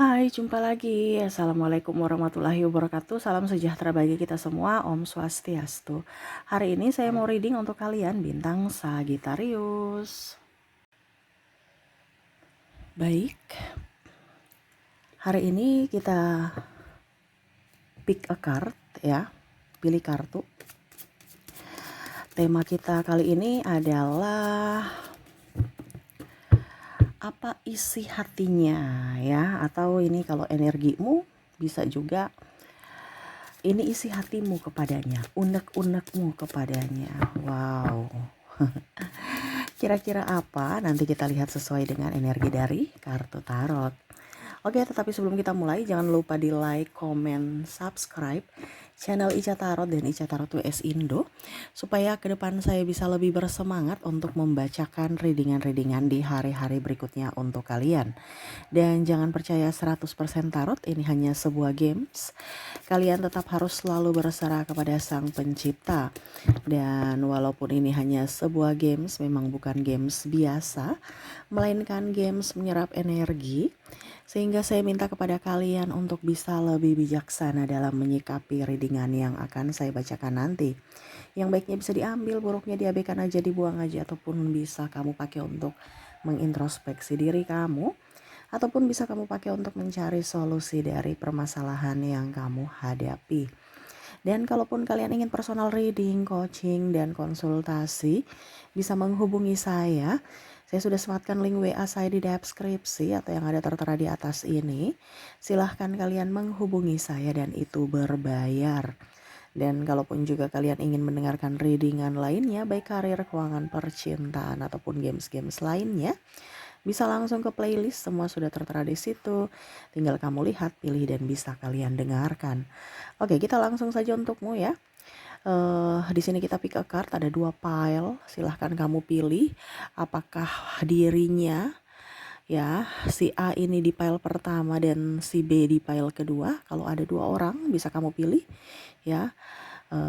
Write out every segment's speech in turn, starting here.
Hai, jumpa lagi. Assalamualaikum warahmatullahi wabarakatuh. Salam sejahtera bagi kita semua. Om Swastiastu. Hari ini saya mau reading untuk kalian bintang Sagittarius. Baik, hari ini kita pick a card ya. Pilih kartu. Tema kita kali ini adalah apa isi hatinya ya, atau ini kalau energimu bisa juga ini isi hatimu kepadanya, unek-unekmu kepadanya. Wow. Kira-kira apa? Nanti kita lihat sesuai dengan energi dari kartu tarot. Oke, tetapi sebelum kita mulai, jangan lupa di like, comment, subscribe channel Ica Tarot dan Ica Tarot WS Indo, supaya ke depan saya bisa lebih bersemangat untuk membacakan readingan-readingan di hari-hari berikutnya untuk kalian. Dan jangan percaya 100% tarot, ini hanya sebuah games. Kalian tetap harus selalu berserah kepada Sang Pencipta. Dan walaupun ini hanya sebuah games, memang bukan games biasa, melainkan games menyerap energi. Sehingga saya minta kepada kalian untuk bisa lebih bijaksana dalam menyikapi readingan yang akan saya bacakan nanti. Yang baiknya bisa diambil, buruknya diabaikan aja, dibuang aja, ataupun bisa kamu pakai untuk mengintrospeksi diri kamu, ataupun bisa kamu pakai untuk mencari solusi dari permasalahan yang kamu hadapi. Dan kalaupun kalian ingin personal reading, coaching, dan konsultasi, bisa menghubungi saya. Saya sudah sematkan link WA saya di deskripsi atau yang ada tertera di atas ini. Silahkan kalian menghubungi saya dan itu berbayar. Dan kalaupun juga kalian ingin mendengarkan readingan lainnya, baik karir, keuangan, percintaan, ataupun games-games lainnya, bisa langsung ke playlist, semua sudah tertera di situ. Tinggal kamu lihat, pilih, dan bisa kalian dengarkan. Oke, kita langsung saja untukmu ya. Di sini kita pick a card, ada 2 pile. Silahkan kamu pilih apakah dirinya ya, si A ini di pile pertama dan si B di pile kedua. Kalau ada 2 orang bisa kamu pilih ya,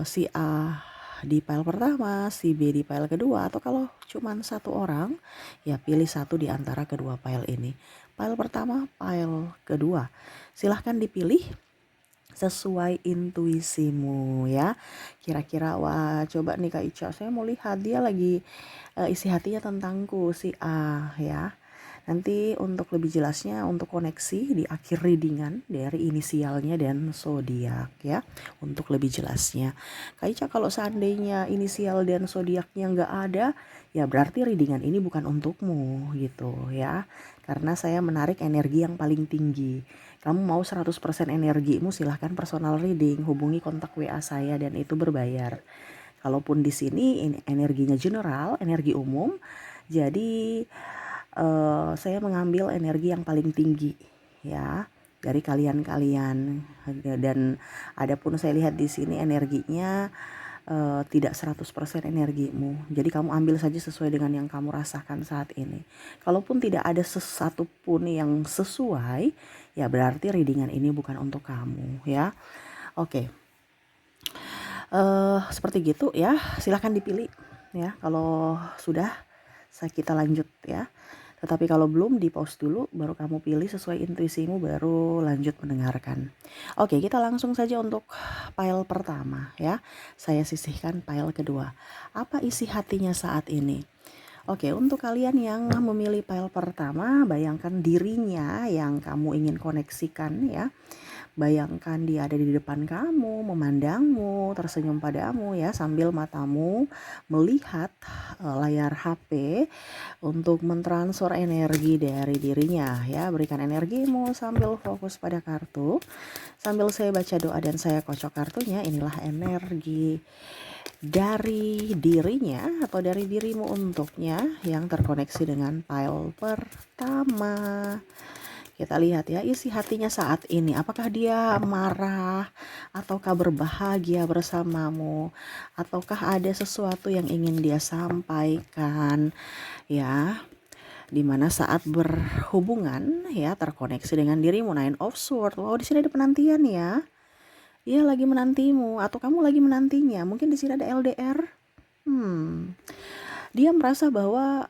si A di pile pertama, si B di pile kedua, atau kalau cuman 1 orang ya pilih 1 di antara kedua pile ini. Pile pertama, pile kedua. Silahkan dipilih sesuai intuisimu ya. Kira-kira wah, coba nih Kak Ica, saya mau lihat dia lagi isi hatinya tentangku si A ya. Nanti untuk lebih jelasnya, untuk koneksi di akhir readingan dari inisialnya dan zodiak ya, untuk lebih jelasnya. Kak Ica, kalau seandainya inisial dan zodiaknya nggak ada, ya berarti readingan ini bukan untukmu gitu ya. Karena saya menarik energi yang paling tinggi. Kamu mau 100% energimu, silahkan personal reading, hubungi kontak WA saya dan itu berbayar. Kalaupun di sini energinya general, energi umum, jadi saya mengambil energi yang paling tinggi ya dari kalian-kalian. Dan adapun saya lihat di sini energinya tidak 100% energimu. Jadi kamu ambil saja sesuai dengan yang kamu rasakan saat ini. Kalaupun tidak ada sesuatu pun yang sesuai, ya berarti readingan ini bukan untuk kamu ya. Oke. Seperti gitu ya. Silahkan dipilih ya. Kalau sudah, kita lanjut ya. Tetapi kalau belum, di pause dulu, baru kamu pilih sesuai intuisimu, baru lanjut mendengarkan. Oke, kita langsung saja untuk pile pertama ya. Saya sisihkan pile kedua. Apa isi hatinya saat ini? Oke, untuk kalian yang memilih pile pertama, bayangkan dirinya yang kamu ingin koneksikan ya. Bayangkan dia ada di depan kamu, memandangmu, tersenyum padamu ya, sambil matamu melihat layar HP untuk mentransfer energi dari dirinya ya. Berikan energimu sambil fokus pada kartu. Sambil saya baca doa dan saya kocok kartunya, inilah energi dari dirinya atau dari dirimu untuknya yang terkoneksi dengan pile pertama. Kita lihat ya isi hatinya saat ini. Apakah dia marah ataukah berbahagia bersamamu, ataukah ada sesuatu yang ingin dia sampaikan ya, dimana saat berhubungan ya terkoneksi dengan dirimu. Nine of Swords. Wow, di sini ada penantian ya. Dia lagi menantimu atau kamu lagi menantinya. Mungkin di sini ada LDR. Dia merasa bahwa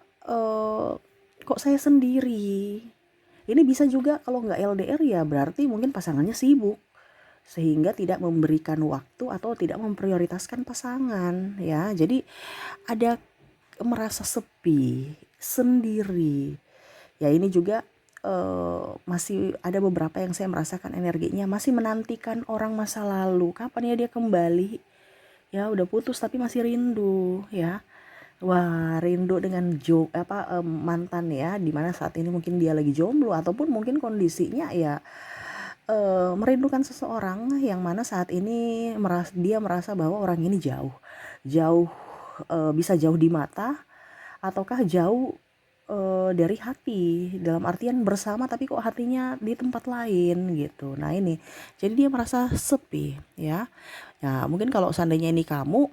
kok saya sendiri Ini bisa juga kalau nggak LDR ya berarti mungkin pasangannya sibuk sehingga tidak memberikan waktu atau tidak memprioritaskan pasangan ya. Jadi ada merasa sepi, sendiri. Ya ini juga masih ada beberapa yang saya merasakan energinya masih menantikan orang masa lalu. Kapan ya dia kembali? Ya udah putus tapi masih rindu ya. Wah, rindu dengan mantan ya, dimana saat ini mungkin dia lagi jomblo ataupun mungkin kondisinya ya merindukan seseorang yang mana saat ini dia merasa bahwa orang ini jauh, jauh, bisa jauh di mata ataukah jauh dari hati, dalam artian bersama tapi kok hatinya di tempat lain gitu. Nah ini, jadi dia merasa sepi ya. Nah mungkin kalau seandainya ini kamu,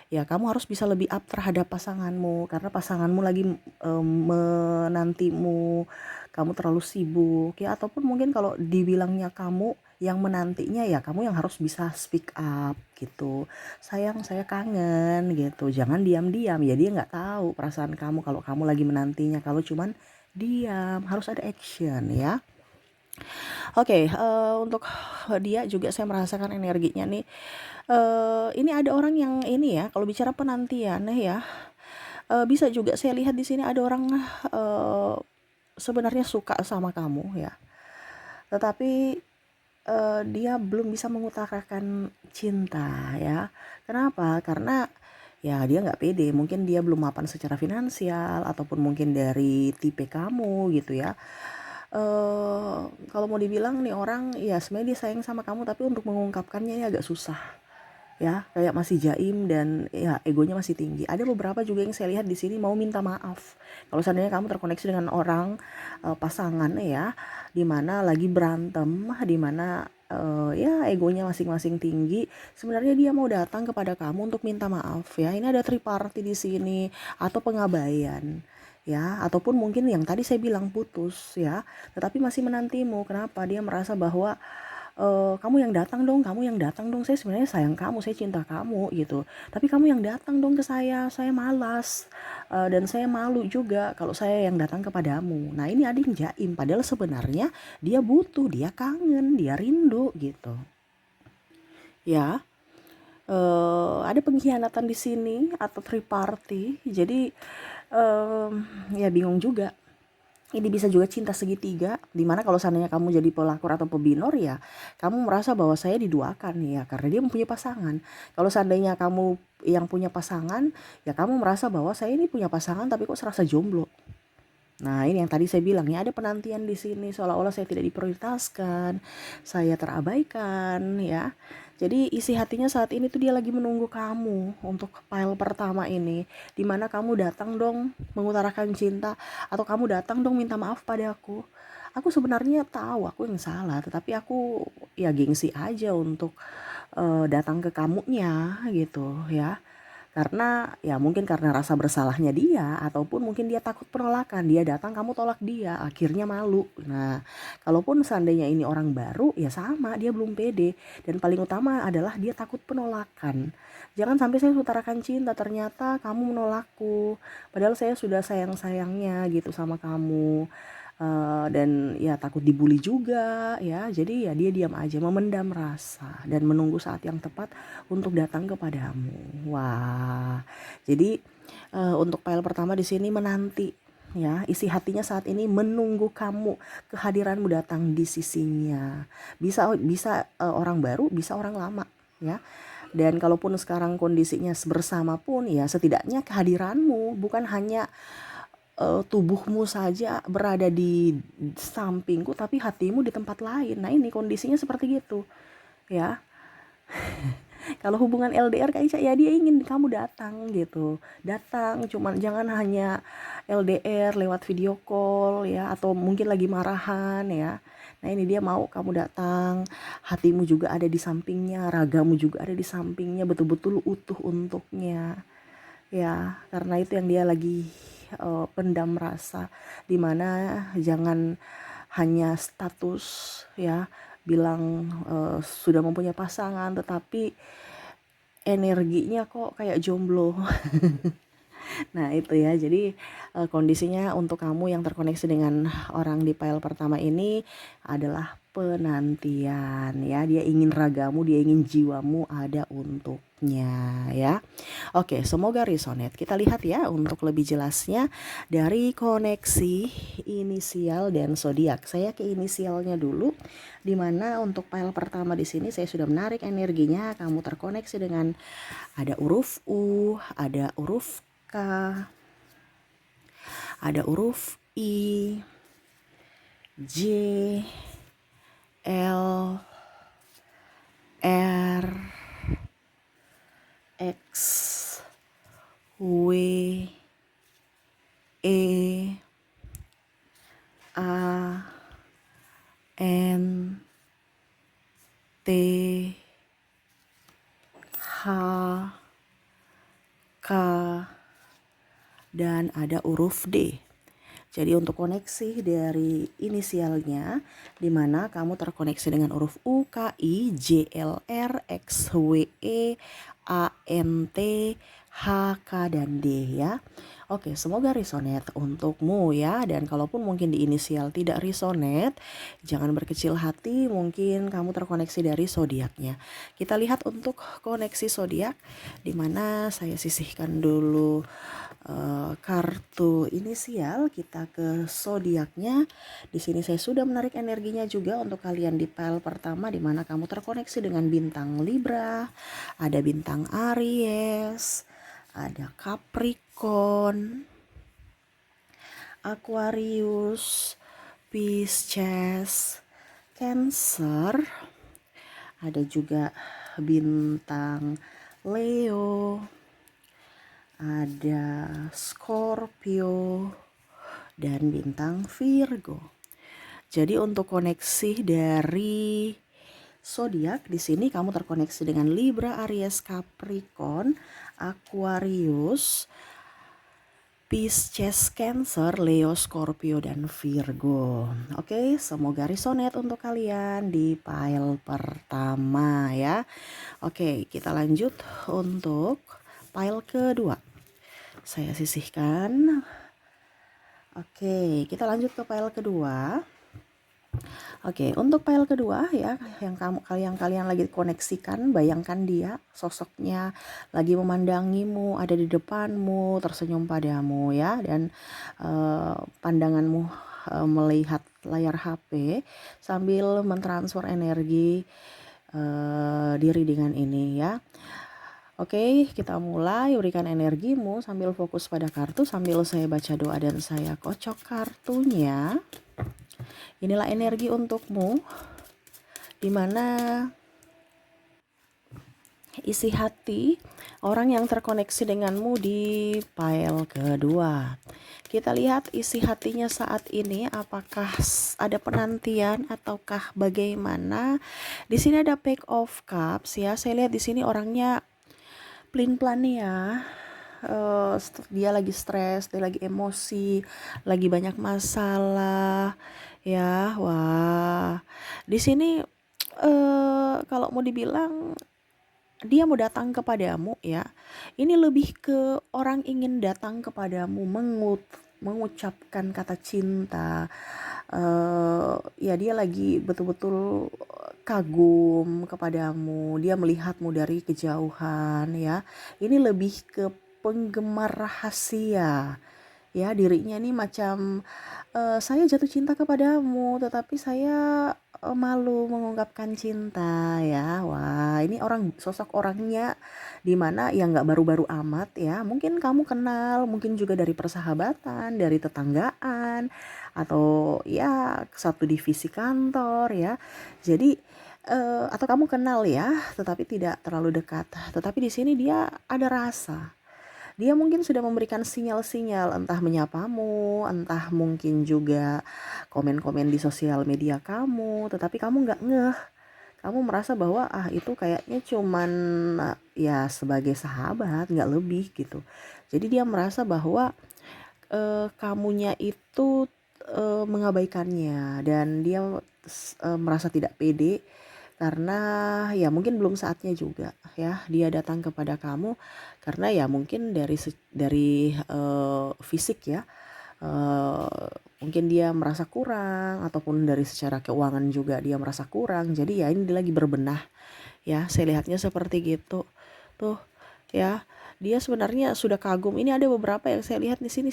ya kamu harus bisa lebih up terhadap pasanganmu karena pasanganmu lagi menantimu, kamu terlalu sibuk ya, ataupun mungkin kalau dibilangnya kamu yang menantinya ya kamu yang harus bisa speak up gitu. Sayang saya kangen gitu, jangan diam-diam ya, dia nggak tahu perasaan kamu kalau kamu lagi menantinya, kalau cuman diam, harus ada action ya. Oke, untuk dia juga saya merasakan energinya nih. Ini ada orang yang ini ya, kalau bicara penantian ya, bisa juga saya lihat di sini ada orang eee, sebenarnya suka sama kamu ya, tetapi dia belum bisa mengutarakan cinta ya. Kenapa? Karena ya dia nggak pede, mungkin dia belum mapan secara finansial ataupun mungkin dari tipe kamu gitu ya. Kalau mau dibilang nih orang ya sebenarnya dia sayang sama kamu tapi untuk mengungkapkannya ini agak susah ya, kayak masih jaim dan ya egonya masih tinggi. Ada beberapa juga yang saya lihat di sini mau minta maaf. Kalau seandainya kamu terkoneksi dengan orang pasangan ya, di mana lagi berantem, di mana ya egonya masing-masing tinggi, sebenarnya dia mau datang kepada kamu untuk minta maaf ya. Ini ada triparty di sini atau pengabaian ya, ataupun mungkin yang tadi saya bilang putus ya, tetapi masih menantimu. Kenapa? Dia merasa bahwa kamu yang datang dong, kamu yang datang dong, saya sebenarnya sayang kamu, saya cinta kamu gitu, tapi kamu yang datang dong ke saya malas, dan saya malu juga kalau saya yang datang kepadamu. Nah ini ada yang jaim, padahal sebenarnya dia butuh, dia kangen, dia rindu gitu ya. Ada pengkhianatan di sini atau triparty, jadi ya bingung juga. Ini bisa juga cinta segitiga, dimana kalau seandainya kamu jadi pelakor atau pebinor ya, kamu merasa bahwa saya diduakan ya, karena dia mempunyai pasangan. Kalau seandainya kamu yang punya pasangan, ya kamu merasa bahwa saya ini punya pasangan tapi kok serasa jomblo. Nah ini yang tadi saya bilang ya, ada penantian di sini seolah-olah saya tidak diprioritaskan, saya terabaikan ya. Jadi isi hatinya saat ini tuh dia lagi menunggu kamu untuk file pertama ini, dimana kamu datang dong mengutarakan cinta atau kamu datang dong minta maaf padaku. Aku sebenarnya tahu aku yang salah, tetapi aku ya gengsi aja untuk datang ke kamunya gitu ya. Karena ya mungkin karena rasa bersalahnya dia ataupun mungkin dia takut penolakan, dia datang kamu tolak dia, akhirnya malu. Nah, kalaupun seandainya ini orang baru ya sama, dia belum pede dan paling utama adalah dia takut penolakan. Jangan sampai saya utarakan cinta ternyata kamu menolakku. Padahal saya sudah sayang-sayangnya gitu sama kamu. Dan ya takut dibully juga ya, jadi ya dia diam aja memendam rasa dan menunggu saat yang tepat untuk datang kepadamu. Wah jadi untuk file pertama di sini menanti ya, isi hatinya saat ini menunggu kamu, kehadiranmu datang di sisinya. Bisa bisa orang baru, bisa orang lama ya. Dan kalaupun sekarang kondisinya bersama pun ya setidaknya kehadiranmu bukan hanya tubuhmu saja berada di sampingku tapi hatimu di tempat lain. Nah ini kondisinya seperti gitu ya. Kalau hubungan LDR kayak ya dia ingin kamu datang gitu, datang, cuman jangan hanya LDR lewat video call ya, atau mungkin lagi marahan ya. Nah ini dia mau kamu datang, hatimu juga ada di sampingnya, ragamu juga ada di sampingnya, betul-betul utuh untuknya ya, karena itu yang dia lagi pendam rasa, dimana jangan hanya status ya, bilang sudah mempunyai pasangan tetapi energinya kok kayak jomblo. Nah itu ya, jadi kondisinya untuk kamu yang terkoneksi dengan orang di pile pertama ini adalah penantian ya. Dia ingin ragamu, dia ingin jiwamu ada untuknya ya. Oke, semoga resonate. Kita lihat ya untuk lebih jelasnya dari koneksi inisial dan zodiak. Saya ke inisialnya dulu, dimana untuk pile pertama di sini saya sudah menarik energinya. Kamu terkoneksi dengan ada huruf U, ada huruf K, ada huruf I, J, L, R, X, W, E, A, N, T, H, K, dan ada huruf D. Jadi untuk koneksi dari inisialnya, di mana kamu terkoneksi dengan huruf U, K, I, J, L, R, X, W, E, A, N, T, H, K, dan D ya. Oke, semoga resonate untukmu ya. Dan kalaupun mungkin di inisial tidak resonate, jangan berkecil hati, mungkin kamu terkoneksi dari zodiaknya. Kita lihat untuk koneksi zodiak, di mana saya sisihkan dulu kartu inisial, kita ke zodiaknya. Di sini saya sudah menarik energinya juga untuk kalian di pile pertama, di mana kamu terkoneksi dengan bintang Libra, ada bintang Aries, ada Capricorn, Aquarius, Pisces, Cancer, ada juga bintang Leo, ada Scorpio, dan bintang Virgo. Jadi untuk koneksi dari zodiak di sini kamu terkoneksi dengan Libra, Aries, Capricorn, Aquarius, Pisces, Cancer, Leo, Scorpio, dan Virgo. Oke, semoga resonate untuk kalian di pile pertama ya. Oke, kita lanjut untuk pile kedua. Saya sisihkan. Oke, kita lanjut ke pile kedua. Oke, untuk file kedua ya, yang kalian lagi koneksikan, bayangkan dia sosoknya lagi memandangimu, ada di depanmu, tersenyum padamu ya, dan pandanganmu melihat layar HP sambil mentransfer energi diri dengan ini ya. Oke, kita mulai, berikan energimu sambil fokus pada kartu, sambil saya baca doa dan saya kocok kartunya. Inilah energi untukmu, di mana isi hati orang yang terkoneksi denganmu di pile kedua. Kita lihat isi hatinya saat ini, apakah ada penantian ataukah bagaimana. Di sini ada Page of Cups ya. Saya lihat di sini orangnya pelin-pelan ya. Dia lagi stres, dia lagi emosi, lagi banyak masalah ya. Wah, di sini kalau mau dibilang dia mau datang kepadamu ya, ini lebih ke orang ingin datang kepadamu, mengucapkan kata cinta. Ya dia lagi betul-betul kagum kepadamu, dia melihatmu dari kejauhan ya. Ini lebih ke penggemar rahasia ya, dirinya nih macam saya jatuh cinta kepadamu tetapi saya malu mengungkapkan cinta ya. Wah, ini sosok orangnya dimana ya nggak baru-baru amat ya, mungkin kamu kenal, mungkin juga dari persahabatan, dari tetanggaan, atau ya satu divisi kantor ya. Jadi atau kamu kenal ya tetapi tidak terlalu dekat, tetapi di sini dia ada rasa. Dia mungkin sudah memberikan sinyal-sinyal, entah menyapamu, entah mungkin juga komen-komen di sosial media kamu, tetapi kamu nggak ngeh. Kamu merasa bahwa itu kayaknya cuman ya sebagai sahabat, nggak lebih gitu. Jadi dia merasa bahwa kamunya itu mengabaikannya, dan dia merasa tidak pede karena ya mungkin belum saatnya juga ya dia datang kepada kamu, karena ya mungkin dari fisik ya, mungkin dia merasa kurang, ataupun dari secara keuangan juga dia merasa kurang, jadi ya ini dia lagi berbenah ya, saya lihatnya seperti gitu tuh ya. Dia sebenarnya sudah kagum, ini ada beberapa yang saya lihat di sini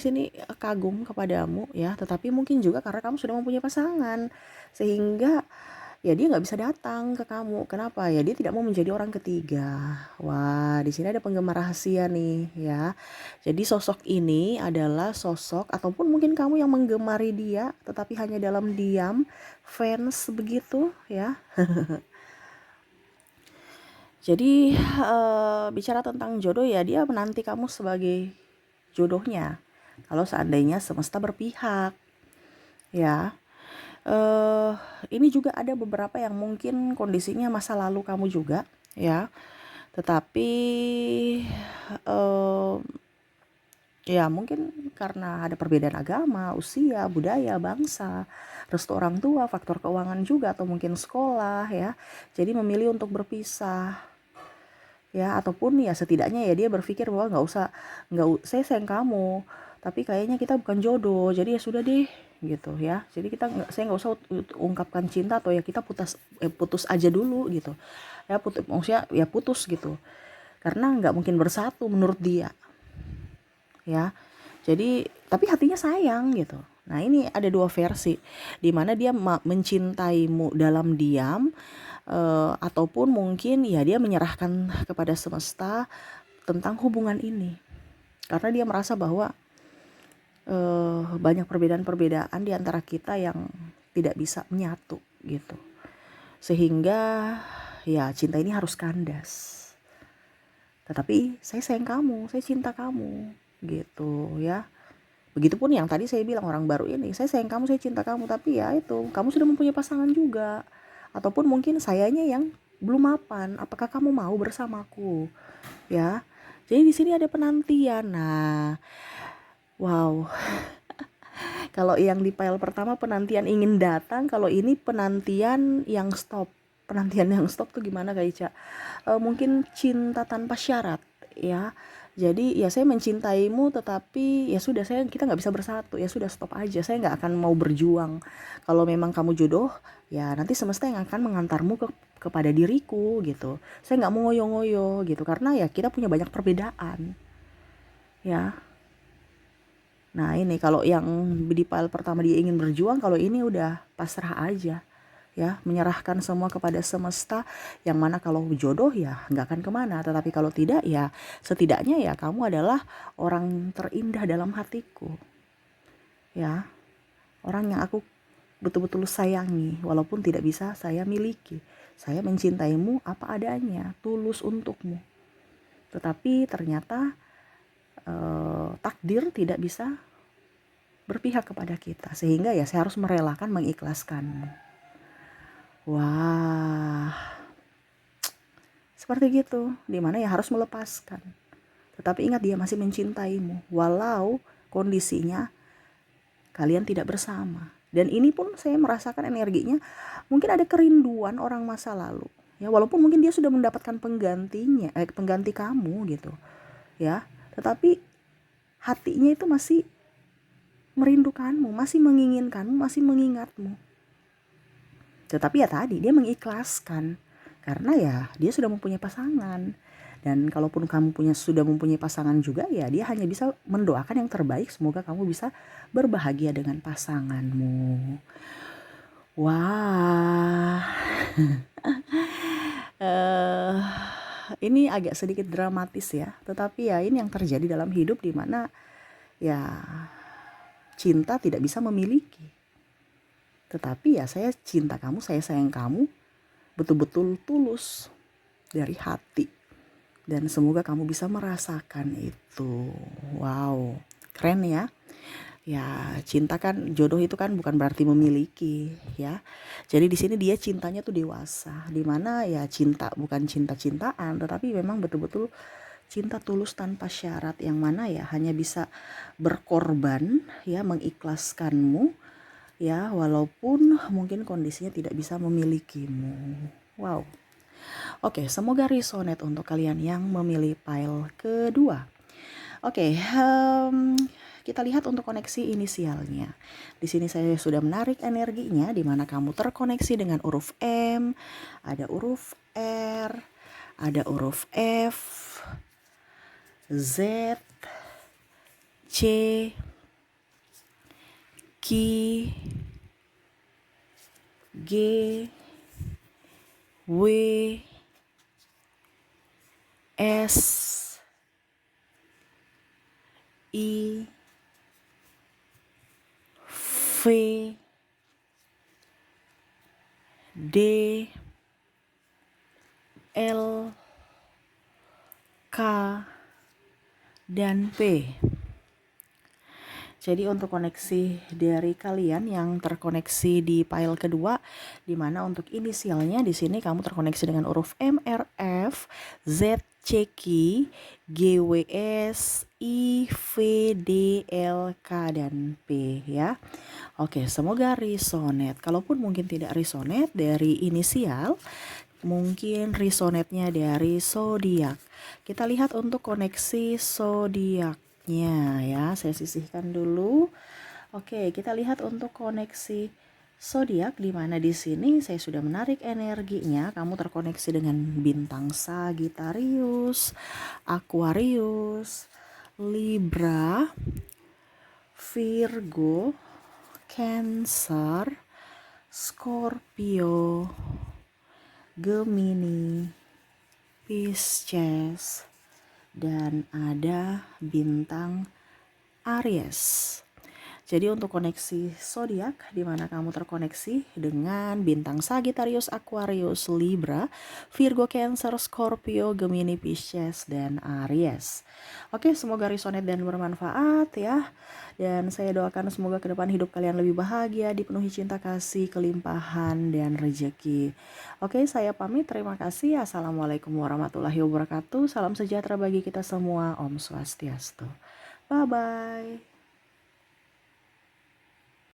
kagum kepadamu ya, tetapi mungkin juga karena kamu sudah mempunyai pasangan, sehingga ya dia nggak bisa datang ke kamu. Kenapa? Ya dia tidak mau menjadi orang ketiga. Wah, di sini ada penggemar rahasia nih ya. Jadi sosok ini adalah sosok, ataupun mungkin kamu yang menggemari dia tetapi hanya dalam diam, fans begitu ya. Jadi bicara tentang jodoh ya, dia menanti kamu sebagai jodohnya. Kalau seandainya semesta berpihak ya. eh ini juga ada beberapa yang mungkin kondisinya masa lalu kamu juga ya. Tetapi eh ya mungkin karena ada perbedaan agama, usia, budaya, bangsa, restu orang tua, faktor keuangan juga, atau mungkin sekolah ya. Jadi memilih untuk berpisah ya, ataupun ya setidaknya ya dia berpikir bahwa saya sayang kamu, tapi kayaknya kita bukan jodoh, jadi ya sudah deh gitu ya. Jadi saya nggak usah ungkapkan cinta, atau ya kita putus aja dulu gitu ya, maksudnya ya putus gitu, karena nggak mungkin bersatu menurut dia ya. Jadi tapi hatinya sayang gitu. Nah ini ada dua versi, di mana dia mencintaimu dalam diam, ataupun mungkin ya dia menyerahkan kepada semesta tentang hubungan ini, karena dia merasa bahwa banyak perbedaan-perbedaan di antara kita yang tidak bisa menyatu gitu, sehingga ya cinta ini harus kandas. Tetapi saya sayang kamu, saya cinta kamu gitu ya. Begitupun yang tadi saya bilang orang baru ini, saya sayang kamu, saya cinta kamu, tapi ya itu kamu sudah mempunyai pasangan juga, ataupun mungkin sayanya yang belum mapan. Apakah kamu mau bersamaku ya? Jadi di sini ada penantian. Nah, wow. Kalau yang di file pertama penantian ingin datang, kalau ini penantian yang stop. Penantian yang stop tuh gimana Kak Ica? Mungkin cinta tanpa syarat ya. Jadi ya saya mencintaimu, tetapi ya sudah, kita nggak bisa bersatu, ya sudah stop aja, saya nggak akan mau berjuang. Kalau memang kamu jodoh ya nanti semesta yang akan mengantarmu kepada diriku gitu. Saya nggak mau ngoyo-ngoyo gitu, karena ya kita punya banyak perbedaan ya. Nah ini kalau yang di file pertama dia ingin berjuang, kalau ini udah pasrah aja ya, menyerahkan semua kepada semesta, yang mana kalau jodoh ya nggak akan kemana, tetapi kalau tidak ya setidaknya ya kamu adalah orang terindah dalam hatiku ya, orang yang aku betul-betul sayangi walaupun tidak bisa saya miliki. Saya mencintaimu apa adanya, tulus untukmu, tetapi ternyata takdir tidak bisa berpihak kepada kita, sehingga ya saya harus merelakan, mengikhlaskanmu. Wah, seperti gitu, dimana ya harus melepaskan. Tetapi ingat, dia masih mencintaimu walau kondisinya kalian tidak bersama. Dan ini pun saya merasakan energinya, mungkin ada kerinduan orang masa lalu ya, walaupun mungkin dia sudah mendapatkan pengganti kamu gitu ya, tetapi hatinya itu masih merindukanmu, masih menginginkanmu, masih mengingatmu. Tetapi ya tadi dia mengikhlaskan, karena ya dia sudah mempunyai pasangan. Dan kalaupun kamu sudah mempunyai pasangan juga, ya dia hanya bisa mendoakan yang terbaik, semoga kamu bisa berbahagia dengan pasanganmu. Wah. Ini agak sedikit dramatis ya, tetapi ya ini yang terjadi dalam hidup, di mana ya cinta tidak bisa memiliki. Tetapi ya saya cinta kamu, saya sayang kamu betul-betul tulus dari hati. Dan semoga kamu bisa merasakan itu. Wow, keren ya. Ya, cinta kan, jodoh itu kan bukan berarti memiliki ya. Jadi di sini dia cintanya tuh dewasa, di mana ya cinta bukan cinta-cintaan, tetapi memang betul-betul cinta tulus tanpa syarat, yang mana ya hanya bisa berkorban ya, mengikhlaskanmu ya, walaupun mungkin kondisinya tidak bisa memilikimu. Wow. Oke, semoga resonate untuk kalian yang memilih pile kedua. Oke, kita lihat untuk koneksi inisialnya. Di sini saya sudah menarik energinya di mana kamu terkoneksi dengan huruf M, ada huruf R, ada huruf F, Z, C, Q, G, W, S, I, V, D, L, K, dan P. Jadi untuk koneksi dari kalian yang terkoneksi di file kedua, di mana untuk inisialnya di sini kamu terkoneksi dengan huruf M, R, F, Z, C, Q, G, W, S, I, V, D, L, K, dan P ya. Oke, semoga resonate. Kalaupun mungkin tidak resonate dari inisial, mungkin resonate-nya dari zodiak. Kita lihat untuk koneksi zodiaknya ya. Saya sisihkan dulu. Oke, kita lihat untuk koneksi zodiak di mana di sini saya sudah menarik energinya. Kamu terkoneksi dengan bintang Sagittarius, Aquarius, Libra, Virgo, Cancer, Scorpio, Gemini, Pisces, dan ada bintang Aries. Jadi untuk koneksi zodiak di mana kamu terkoneksi dengan bintang Sagittarius, Aquarius, Libra, Virgo, Cancer, Scorpio, Gemini, Pisces, dan Aries. Oke, semoga resonate dan bermanfaat ya. Dan saya doakan semoga ke depan hidup kalian lebih bahagia, dipenuhi cinta kasih, kelimpahan, dan rezeki. Oke, saya pamit. Terima kasih. Assalamualaikum warahmatullahi wabarakatuh. Salam sejahtera bagi kita semua. Om Swastiastu. Bye-bye.